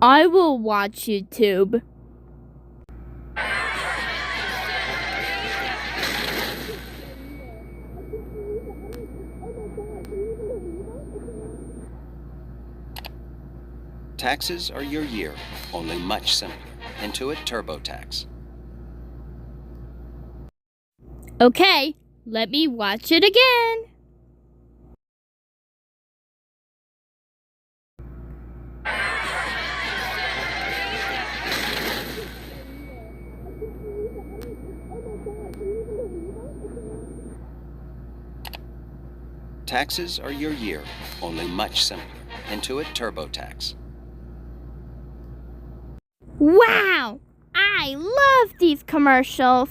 I will watch YouTube. Taxes are your year, only much simpler. Intuit TurboTax. Okay, let me watch it again. Taxes are your year, only much simpler. Intuit TurboTax. Wow! I love these commercials.